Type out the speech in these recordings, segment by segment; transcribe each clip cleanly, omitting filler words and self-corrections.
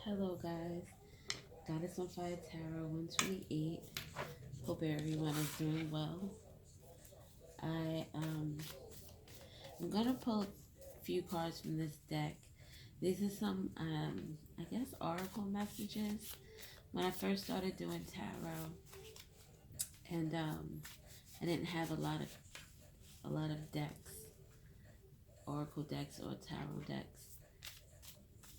Hello, guys. Goddess on Fire Tarot 128. Hope everyone is doing well. I'm gonna pull a few cards from this deck. These are some, I guess, oracle messages. When I first started doing tarot, and I didn't have a lot of decks, oracle decks or tarot decks.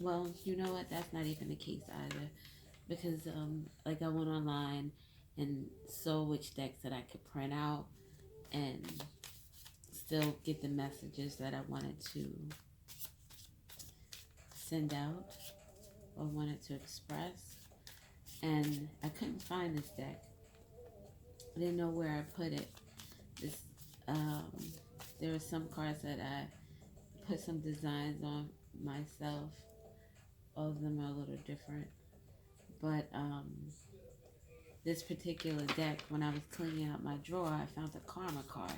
Well, you know what? That's not even the case either, because like I went online and saw which decks that I could print out and still get the messages that I wanted to send out or wanted to express. And I couldn't find this deck. I didn't know where I put it. This um, there were some cards that I put some designs on myself. All of them are a little different, but this particular deck, when I was cleaning out my drawer, I found the karma card,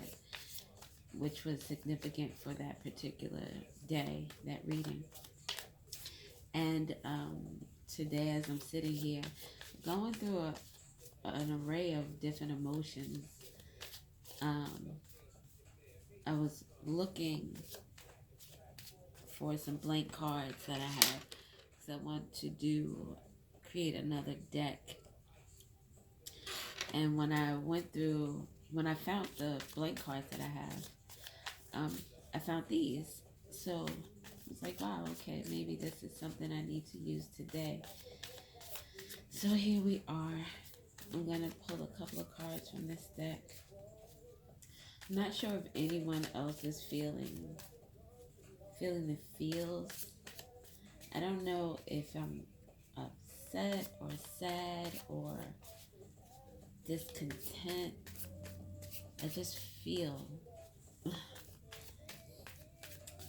which was significant for that particular day, that reading. And today, as I'm sitting here, going through an array of different emotions, um, I was looking for some blank cards that I have because I want to create another deck. And when I found the blank cards that I have, I found these. So I was like, wow, okay, maybe this is something I need to use today. So here we are. I'm going to pull a couple of cards from this deck. I'm not sure if anyone else is feeling the feels. I don't know if I'm upset or sad or discontent. I just feel.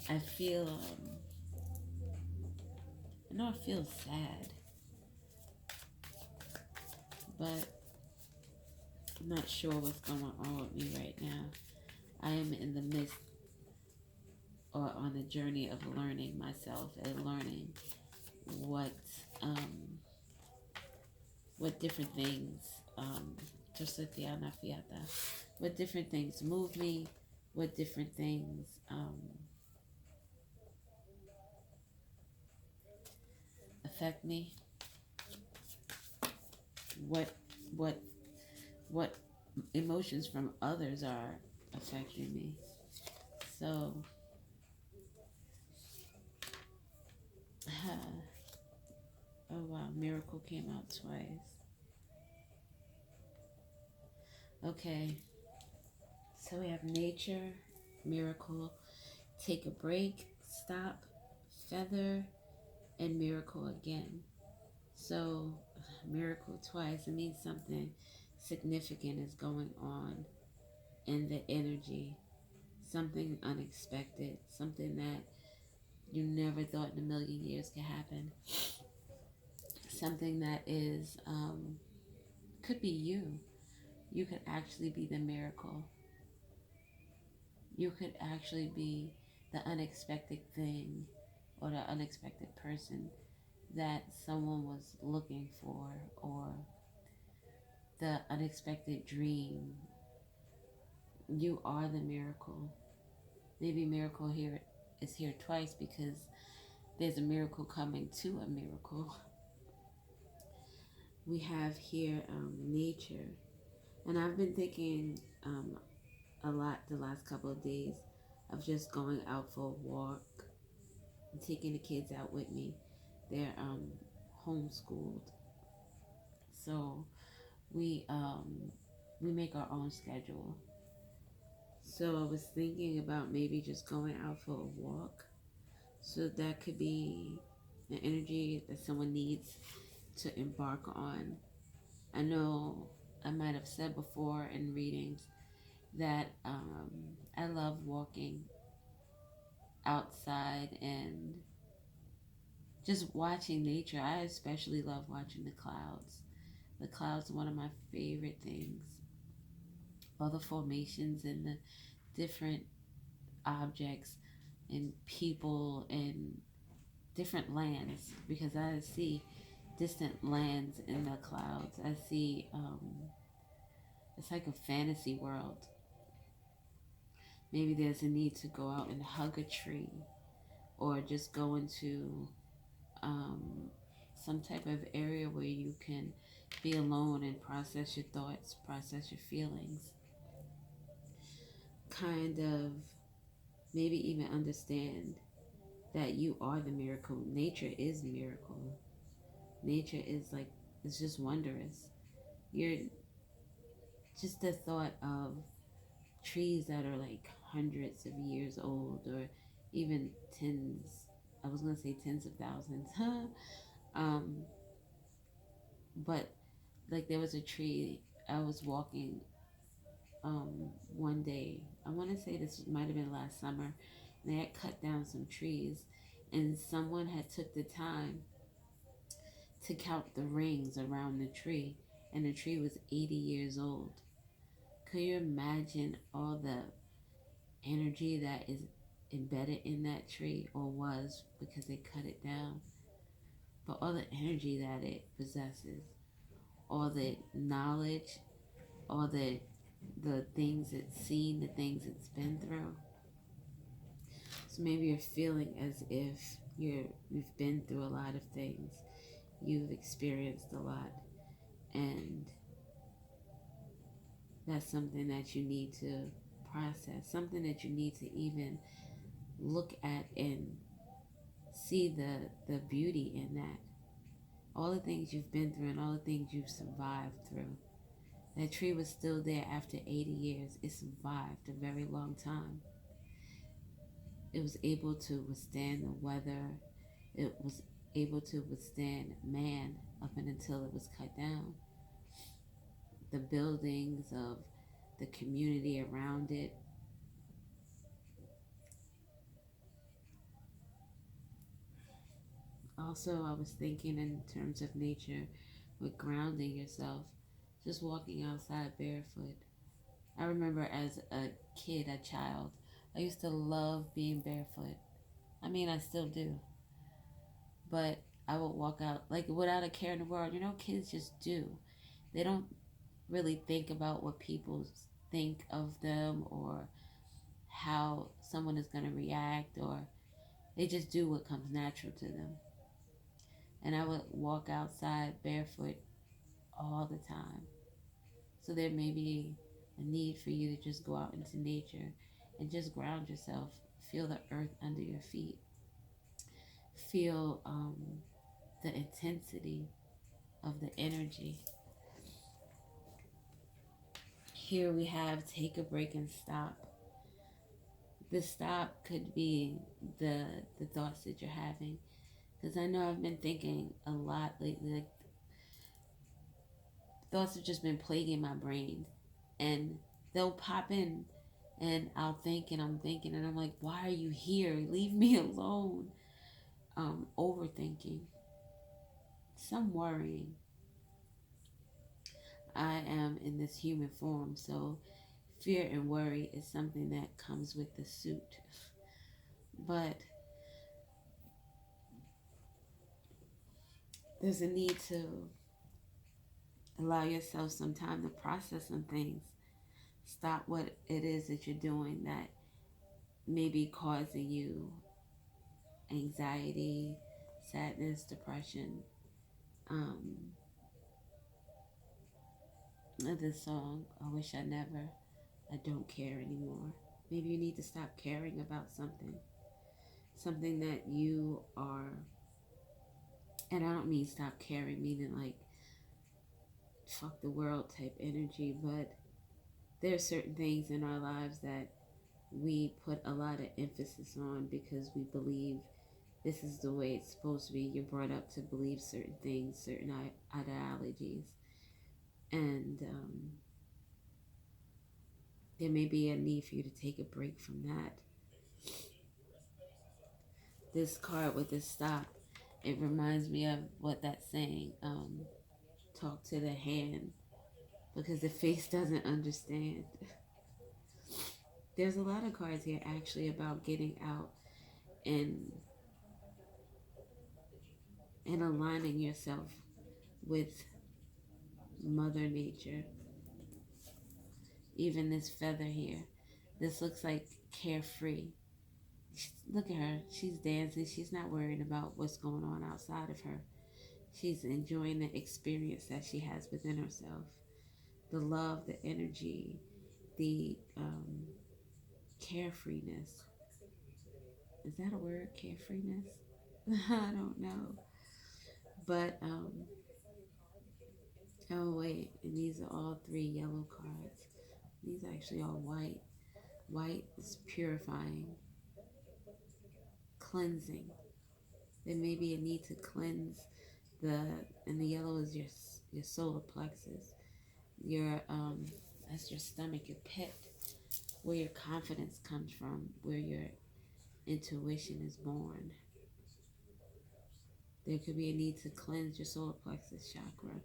I feel. I know I feel sad, but I'm not sure what's going on with me right now. I am in the midst or on the journey of learning myself and learning what different things what different things move me, what different things affect me, what what what emotions from others are affecting me. So oh wow, miracle came out twice. Okay, so we have nature, miracle, take a break, stop, feather, and miracle again. So miracle twice, it means something significant is going on in the energy, something unexpected, something that you never thought in a million years could happen, something that is could be you. You could actually be the miracle. You could actually be the unexpected thing or the unexpected person that someone was looking for, or the unexpected dream. You are the miracle. Maybe miracle here is here twice because there's a miracle coming to a miracle. We have here nature. And I've been thinking a lot the last couple of days of just going out for a walk and taking the kids out with me. They're homeschooled, so we make our own schedule. So I was thinking about maybe just going out for a walk. So that could be the energy that someone needs to embark on. I know I might have said before in readings that I love walking outside and just watching nature. I especially love watching the clouds. The clouds are one of my favorite things. All the formations and the different objects and people and different lands, because I see distant lands in the clouds. I see it's like a fantasy world. Maybe there's a need to go out and hug a tree, or just go into um, some type of area where you can be alone and process your thoughts, process your feelings, kind of maybe even understand that you are the miracle. Nature is miracle. Nature is like, it's just wondrous. You're just the thought of trees that are like hundreds of years old, or even tens, I was going to say tens of thousands. um, but like there was a tree, I was walking one day, I want to say this might have been last summer. They had cut down some trees, and someone had took the time to count the rings around the tree, and the tree was 80 years old. Could you imagine all the energy that is embedded in that tree, or was, because they cut it down? But all the energy that it possesses, all the knowledge, all the things it's seen, the things it's been through. So maybe you're feeling as if you've been through a lot of things. You've experienced a lot, and that's something that you need to process, something that you need to even look at and see the beauty in that. All the things you've been through and all the things you've survived through. That tree was still there after 80 years. It survived a very long time. It was able to withstand the weather. It was able to withstand man up and until it was cut down. The buildings of the community around it. Also, I was thinking in terms of nature, with grounding yourself, just walking outside barefoot. I remember as a kid, a child, I used to love being barefoot. I mean, I still do. But I would walk out like without a care in the world. You know, kids just do. They don't really think about what people think of them, or how someone is going to react, or they just do what comes natural to them. And I would walk outside barefoot all the time. So there may be a need for you to just go out into nature and just ground yourself. Feel the earth under your feet. Feel the intensity of the energy. Here we have take a break and stop. The stop could be the thoughts that you're having. Because I know I've been thinking a lot lately. Like, thoughts have just been plaguing my brain. And they'll pop in, and I'll think and I'm thinking, and I'm like, why are you here? Leave me alone. Overthinking. Some worrying. I am in this human form, so fear and worry is something that comes with the suit. But there's a need to allow yourself some time to process some things. Stop what it is that you're doing that may be causing you anxiety, sadness, depression. Um, this song, I Wish I Never, I Don't Care Anymore. Maybe you need to stop caring about something. Something that you are, and I don't mean stop caring, meaning like fuck the world type energy, but there are certain things in our lives that we put a lot of emphasis on because we believe this is the way it's supposed to be. You're brought up to believe certain things, certain ideologies, and there may be a need for you to take a break from that. This card with this stop, it reminds me of what that's saying. Talk to the hand, because the face doesn't understand. There's a lot of cards here actually about getting out and and aligning yourself with Mother Nature. Even this feather here, this looks like carefree. Look at her. She's dancing. She's not worried about what's going on outside of her. She's enjoying the experience that she has within herself. The love, the energy, the carefreeness. Is that a word? Carefreeness? I don't know. But, oh, wait. And these are all three yellow cards. These are actually all white. White is purifying, cleansing. There may be a need to cleanse and the yellow is your solar plexus, your that's your stomach, your pit, where your confidence comes from, where your intuition is born. There could be a need to cleanse your solar plexus chakra,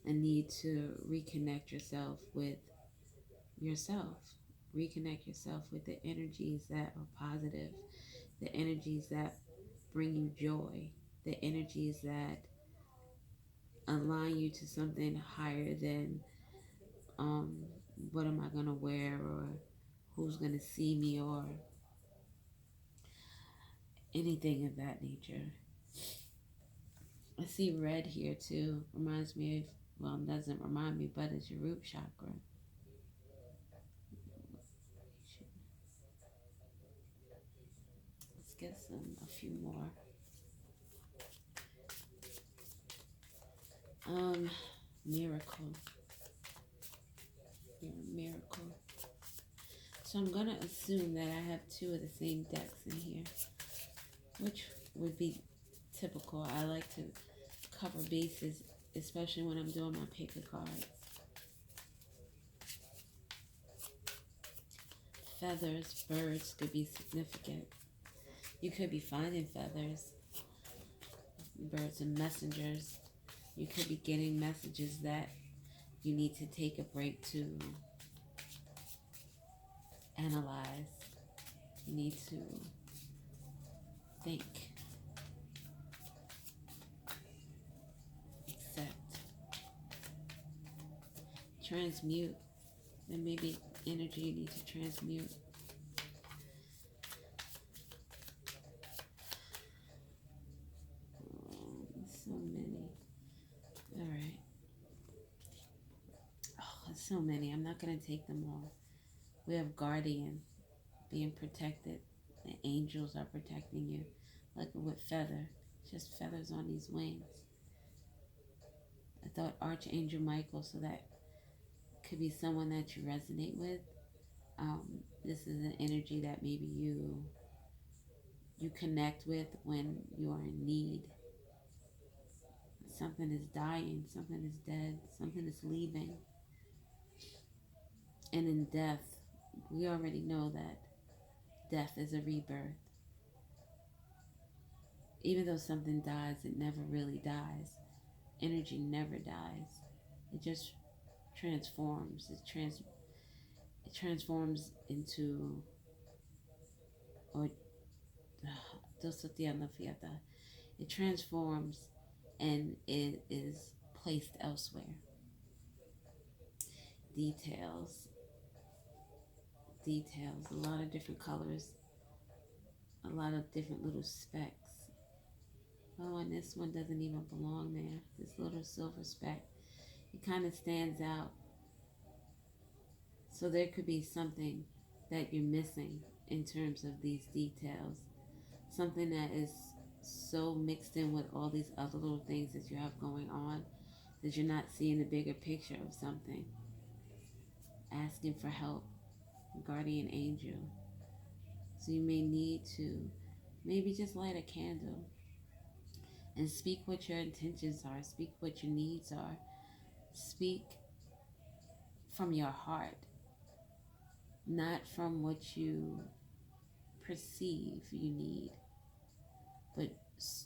a need to reconnect yourself with yourself, reconnect yourself with the energies that are positive, the energies that bring you joy, the energies that align you to something higher than um, what am I going to wear or who's going to see me or anything of that nature. I see red here too. Reminds me of, well, it doesn't remind me, but it's your root chakra. Let's get a few more. Miracle. You're a miracle. So I'm going to assume that I have two of the same decks in here, which would be typical. I like to cover bases, especially when I'm doing my pick a cards. Feathers, birds could be significant. You could be finding feathers, birds and messengers. You could be getting messages that you need to take a break to analyze. You need to think, accept, transmute. There may be energy you need to transmute. So many. All right. Oh, so many. I'm not going to take them all. We have guardian, being protected. The angels are protecting you. Like with feather. Just feathers on these wings. I thought Archangel Michael, so that could be someone that you resonate with. This is an energy that maybe you connect with when you are in need. Something is dying, something is dead, something is leaving. And in death, we already know that death is a rebirth. Even though something dies, it never really dies. Energy never dies. It just transforms. It transforms into, or it transforms and it is placed elsewhere. Details, a lot of different colors, a lot of different little specks. Oh, and this one doesn't even belong there. This little silver speck. It kind of stands out. So there could be something that you're missing in terms of these details. Something that is so mixed in with all these other little things that you have going on that you're not seeing the bigger picture of something. Asking for help, guardian angel. So you may need to maybe just light a candle and speak what your intentions are, speak what your needs are, speak from your heart, not from what you perceive you need, but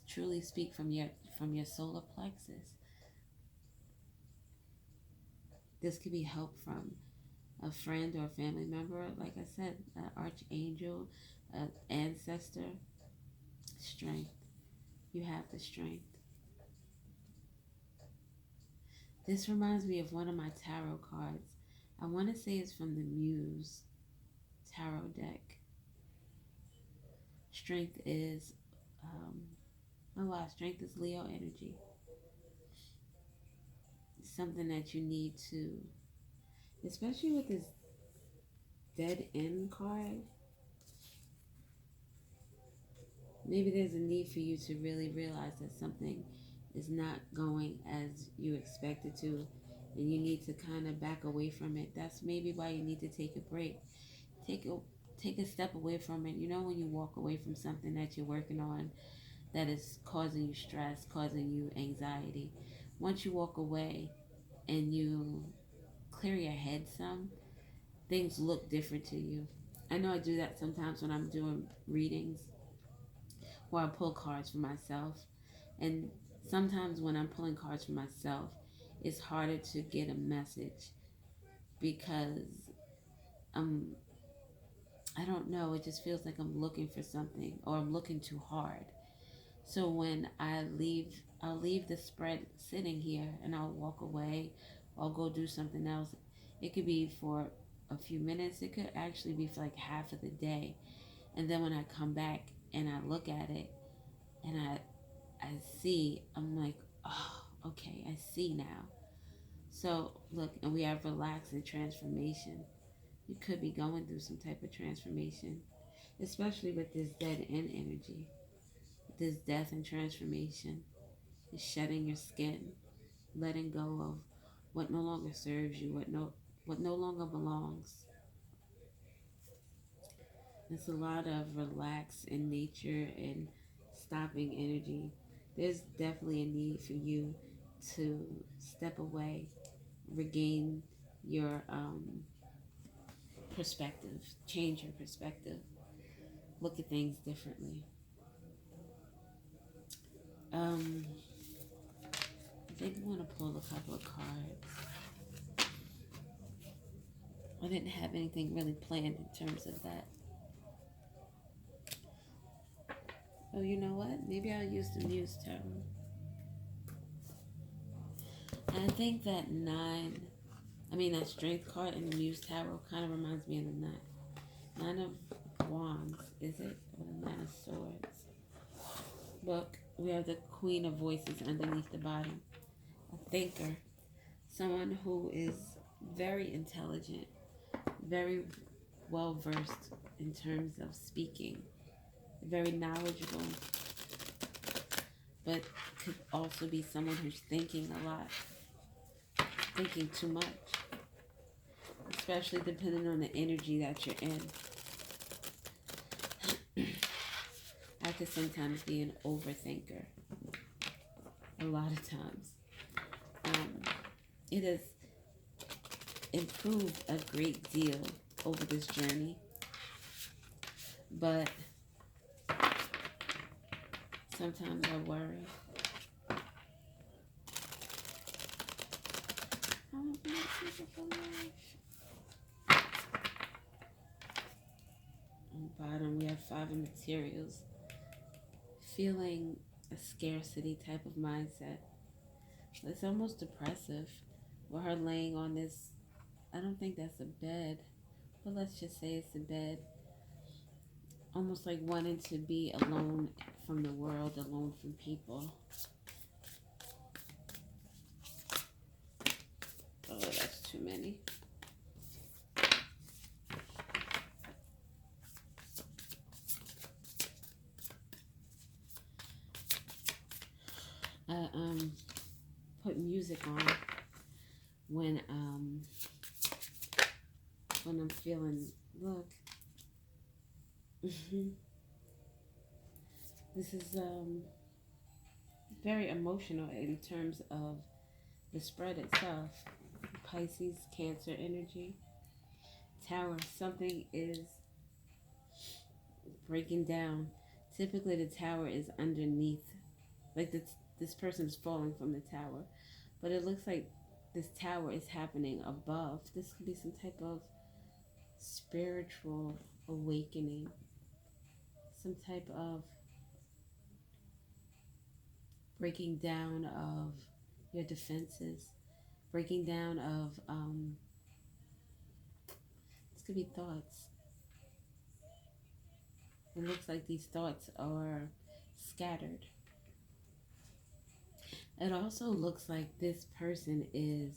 truly speak from your solar plexus. This could be help from a friend or a family member, like I said, an archangel, an ancestor. Strength. You have the strength. This reminds me of one of my tarot cards. I want to say it's from the Muse tarot deck. Strength is, um, oh wow, strength is Leo energy. It's something that you need to, especially with this dead end card, maybe there's a need for you to really realize that something is not going as you expected to, and you need to kind of back away from it. That's maybe why you need to take a break. Take a take a step away from it. You know, when you walk away from something that you're working on that is causing you stress, causing you anxiety. Once you walk away and you clear your head some, things look different to you. I know I do that sometimes when I'm doing readings where I pull cards for myself. And sometimes when I'm pulling cards for myself, it's harder to get a message because I'm, I don't know, it just feels like I'm looking for something or I'm looking too hard. So when I'll leave the spread sitting here and I'll walk away. I'll go do something else. It could be for a few minutes. It could actually be for like half of the day. And then when I come back and I look at it and I see, I'm like, oh, okay, I see now. So look, and we have relax and transformation. You could be going through some type of transformation, especially with this dead end energy, this death and transformation, is shedding your skin, letting go of what no longer serves you, what no longer belongs. It's a lot of relax in nature and stopping energy. There's definitely a need for you to step away, regain your perspective, change your perspective, look at things differently. Um, I think I want to pull a couple of cards. I didn't have anything really planned in terms of that. Oh, you know what? Maybe I'll use the Muse Tarot. And I think that that Strength card in the Muse Tarot kind of reminds me of the nine. Nine of Wands, is it? Or the Nine of Swords. Look, we have the Queen of Voices underneath the bottom. A thinker. Someone who is very intelligent, very well versed in terms of speaking, very knowledgeable, but could also be someone who's thinking a lot, thinking too much, especially depending on the energy that you're in. I could sometimes be an overthinker, a lot of times. It has improved a great deal over this journey, but sometimes I worry. On the bottom, we have Five of Materials. Feeling a scarcity type of mindset. It's almost depressive with her laying on this. I don't think that's a bed, but let's just say it's a bed. Almost like wanting to be alone from the world, alone from people. Oh, that's too many. I put music on when I'm feeling, look. This is very emotional in terms of the spread itself. Pisces, Cancer energy. Tower, something is breaking down. Typically the tower is underneath, like this person is falling from the tower, but it looks like this tower is happening above. This could be some type of spiritual awakening, some type of breaking down of your defenses, breaking down of this could be thoughts. It looks like these thoughts are scattered. It also looks like this person is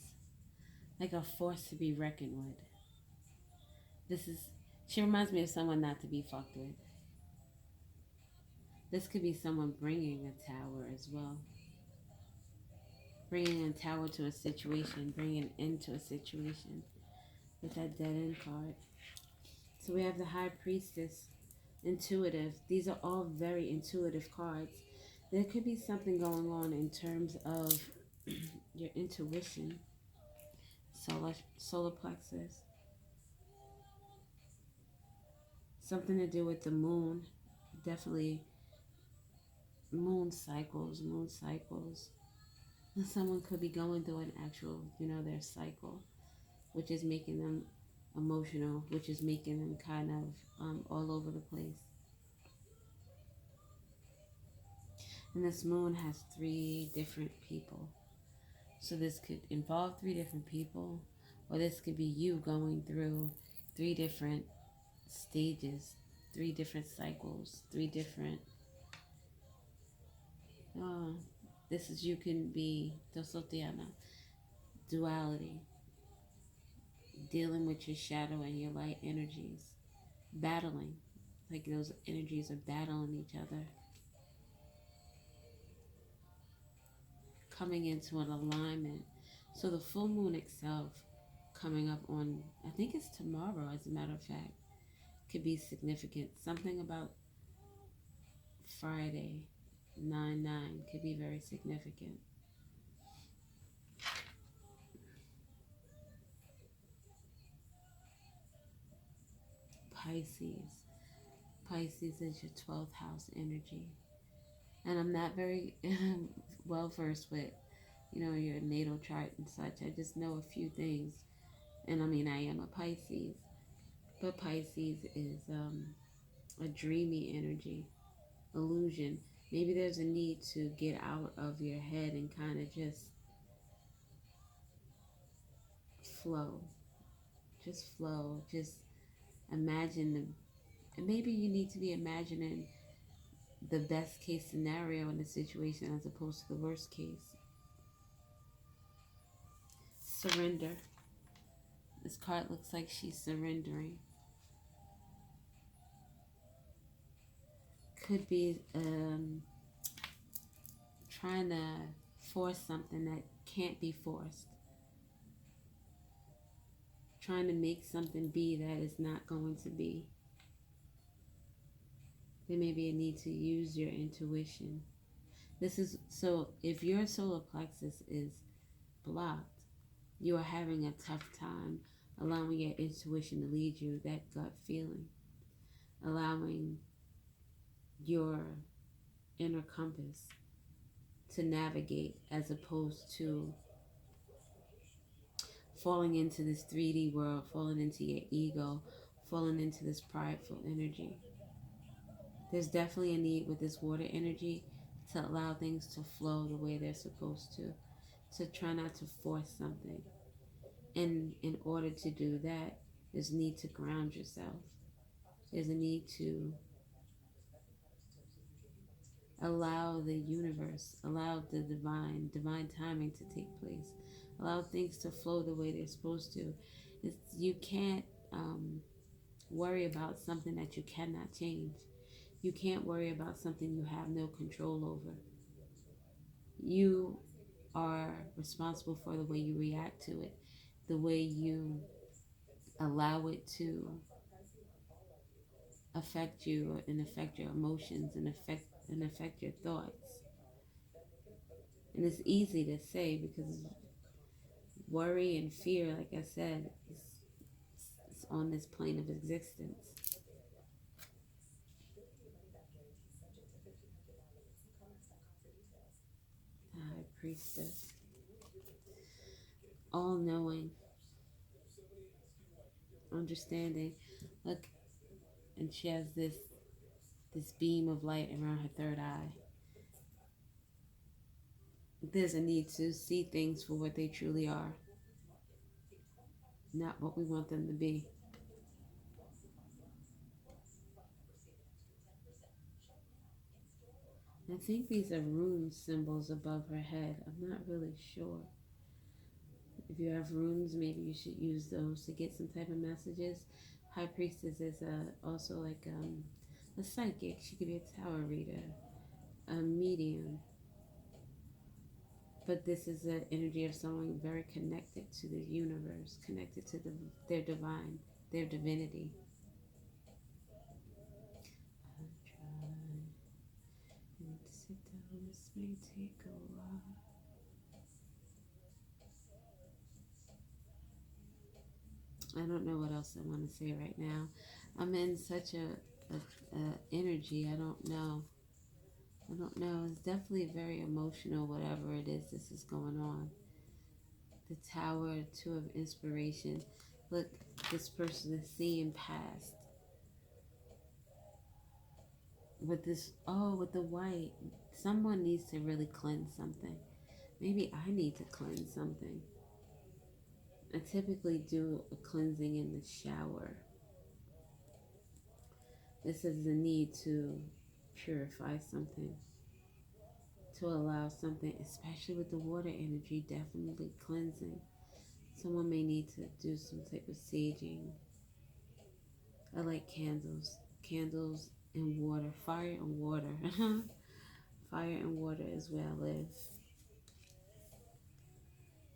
like a force to be reckoned with. This is, she reminds me of someone not to be fucked with. This could be someone bringing a tower as well. Bringing a tower to a situation, bringing an end to a situation with that dead end card. So we have the High Priestess, intuitive. These are all very intuitive cards. There could be something going on in terms of your intuition, solar plexus. Something to do with the moon. Definitely moon cycles, moon cycles. And someone could be going through an actual, their cycle, which is making them emotional, which is making them kind of all over the place. And this moon has 3 different people. So this could involve 3 different people, or this could be you going through 3 different stages, 3 different cycles, 3 different. Uh, this is you can be Dosotiana, duality, dealing with your shadow and your light energies, battling, like those energies are battling each other, coming into an alignment. So the full moon itself coming up on, I think it's tomorrow, as a matter of fact, could be significant. Something about Friday, 9/9, could be very significant. Pisces. Pisces is your 12th house energy. And I'm not very well versed with, your natal chart and such. I just know a few things. And I mean, I am a Pisces. But Pisces is a dreamy energy, illusion. Maybe there's a need to get out of your head and kind of just flow. Just flow. Just imagine the, and maybe you need to be imagining the best case scenario in the situation as opposed to the worst case. Surrender. This card looks like she's surrendering. Could be trying to force something that can't be forced. Trying to make something be that is not going to be. There may be a need to use your intuition. This is so if your solar plexus is blocked, you are having a tough time allowing your intuition to lead you, that gut feeling, allowing your inner compass to navigate as opposed to falling into this 3D world, falling into your ego, falling into this prideful energy. There's definitely a need with this water energy to allow things to flow the way they're supposed to try not to force something. And in order to do that, there's a need to ground yourself. There's a need to allow the universe, allow the divine timing to take place, allow things to flow the way they're supposed to. You can't worry about something that you cannot change. You can't worry about something you have no control over. You are responsible for the way you react to it, the way you allow it to affect you and affect your emotions and affect your thoughts. And it's easy to say because worry and fear, like I said, is on this plane of existence. The High Priestess, all knowing, understanding. Look, and she has this beam of light around her third eye. there's a need to see things for what they truly are, not what we want them to be. I think these are rune symbols above her head. I'm not really sure. If you have runes, maybe you should use those to get some type of messages. High Priestess is also like a psychic. She could be a tarot reader, a medium. But this is the energy of someone very connected to the universe, connected to their divine, their divinity. I try and sit down. This may take a while. I don't know what else I want to say right now. I'm in such a energy. I don't know. I don't know. It's definitely very emotional, whatever it is this is going on. The Tower, Two of Inspiration. Look, this person is seeing past. With this, oh, with the white. Someone needs to really cleanse something. Maybe I need to cleanse something. I typically do a cleansing in the shower. This is the need to purify something, to allow something, especially with the water energy, definitely cleansing. Someone may need to do some type of saging. I like candles. Candles and water. Fire and water. Fire and water is where I live.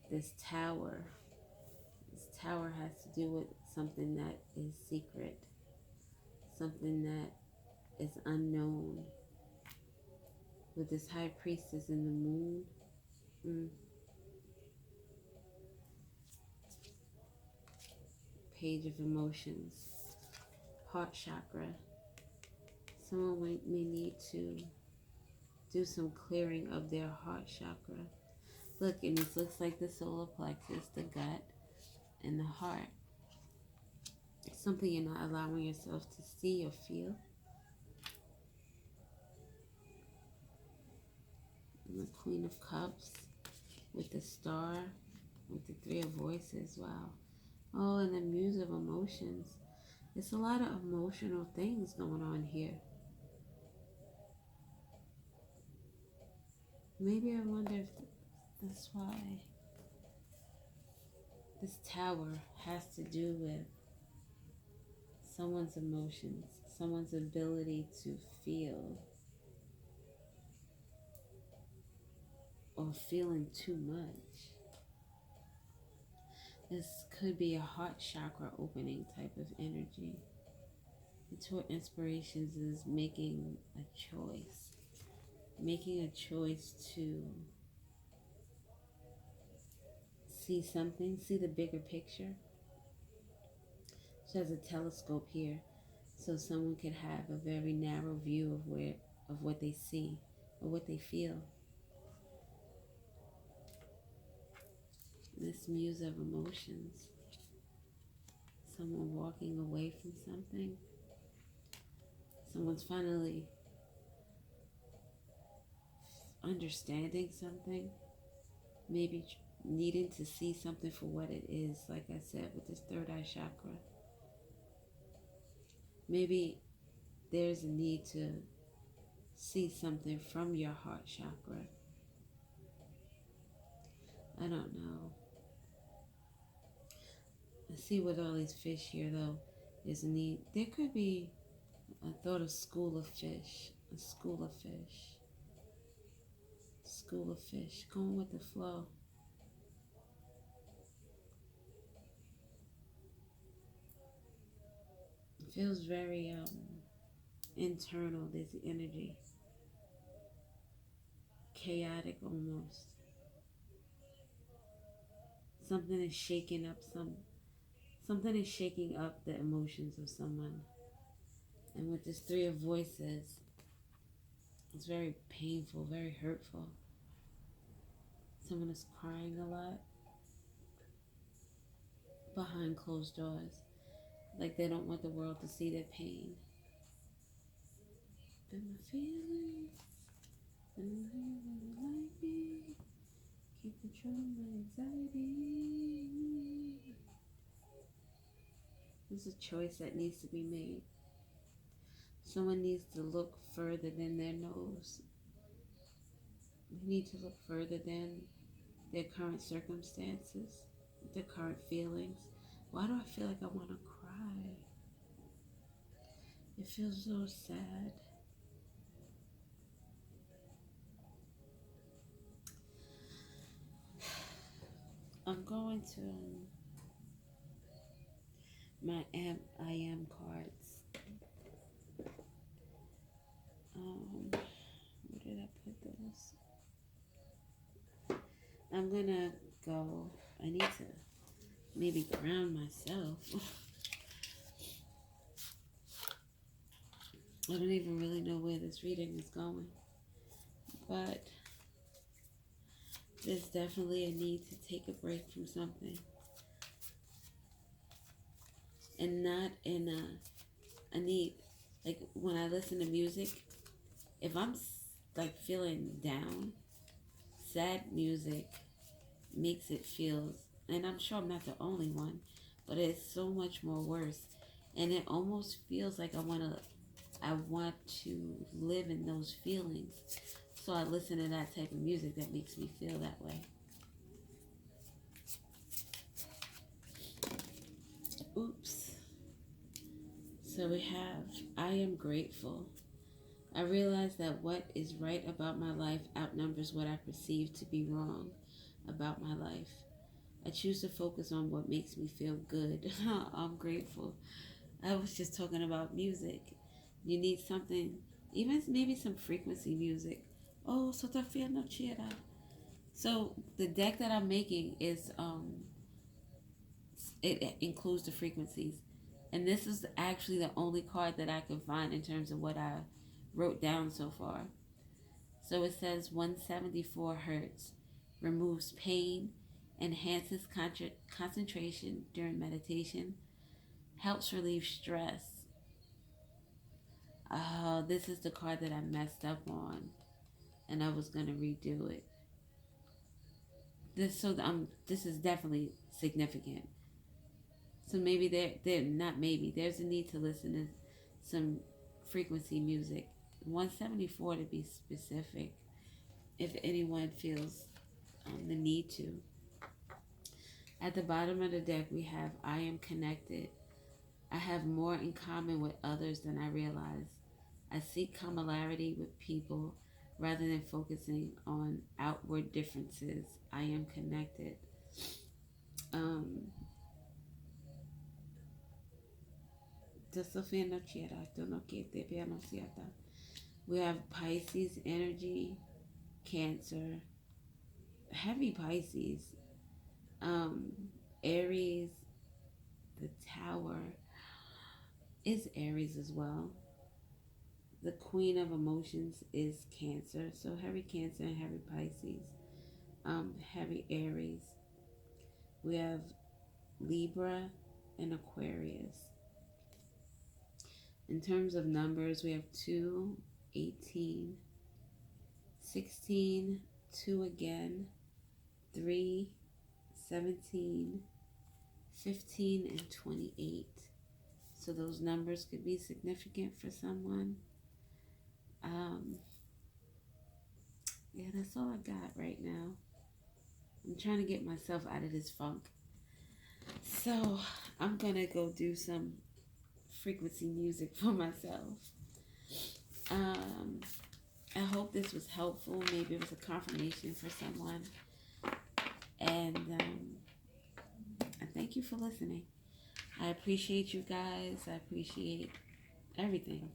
This tower. This tower has to do with something that is secret. Something that is unknown. With this high priestess in the moon. Page of emotions. Heart chakra. Someone may need to do some clearing of their heart chakra. Look, and this looks like the solar plexus, the gut, and the heart. It's something you're not allowing yourself to see or feel. And the Queen of Cups with the star, with the Three of Voices. Wow. Oh, and the Muse of Emotions. There's a lot of emotional things going on here. Maybe I wonder if that's why this tower has to do with someone's emotions, someone's ability to feel, or feeling too much. This could be a heart chakra opening type of energy. The Two of Inspirations is making a choice. Making a choice to see something, see the bigger picture. She has a telescope here, so someone could have a very narrow view of what they see or what they feel. This Muse of Emotions. Someone walking away from something. Someone's finally understanding something. Maybe needing to see something for what it is, like I said, with this third eye chakra. Maybe there's a need to see something from your heart chakra. I don't know. I see with all these fish here, though, there's a need. There could be, I thought, a school of fish. A school of fish. School of fish. Going with the flow. It feels very internal. There's the energy. Chaotic almost. Something is shaking up something is shaking up the emotions of someone. And with this Three of Voices, it's very painful, very hurtful. Someone is crying a lot behind closed doors. Like they don't want the world to see their pain. But my feelings, and you really like me. There's a choice that needs to be made. Someone needs to look further than their nose. They need to look further than their current circumstances, their current feelings. Why do I feel like I want to cry? It feels so sad. I'm going to my I am cards. Where did I put those? I'm gonna go. I need to maybe ground myself. I don't even really know where this reading is going, but there's definitely a need to take a break from something, and not in a need. Like when I listen to music, if I'm like feeling down, sad music makes it feel, and I'm sure I'm not the only one, but it's so much more worse, and it almost feels like I want to live in those feelings. So I listen to that type of music that makes me feel that way. Oops. So we have, I am grateful. I realize that what is right about my life outnumbers what I perceive to be wrong about my life. I choose to focus on what makes me feel good. I'm grateful. I was just talking about music. You need something, even maybe some frequency music. Oh, so te feel no chera. So the deck that I'm making is it includes the frequencies, and this is actually the only card that I could find in terms of what I wrote down so far. So it says 174 hertz removes pain, enhances concentration during meditation, helps relieve stress. This is the card that I messed up on, and I was gonna redo it. This is definitely significant. So maybe there not maybe there's a need to listen to some frequency music, 174 to be specific, if anyone feels the need to. At the bottom of the deck, we have I am connected. I have more in common with others than I realize. I seek camaraderie with people rather than focusing on outward differences. I am connected. Um, we have Pisces energy, Cancer, heavy Pisces, um, Aries, the Tower is Aries as well. The Queen of Emotions is Cancer, so heavy Cancer and heavy Pisces, heavy Aries. We have Libra and Aquarius. In terms of numbers, we have 2, 18, 16, 2 again, 3, 17, 15, and 28. So those numbers could be significant for someone. Yeah, that's all I got right now. I'm trying to get myself out of this funk. So I'm going to go do some frequency music for myself. I hope this was helpful. Maybe it was a confirmation for someone. And I thank you for listening. I appreciate you guys. I appreciate everything.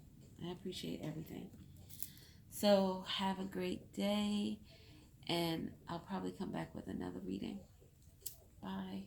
I appreciate everything. So have a great day, and I'll probably come back with another reading. Bye.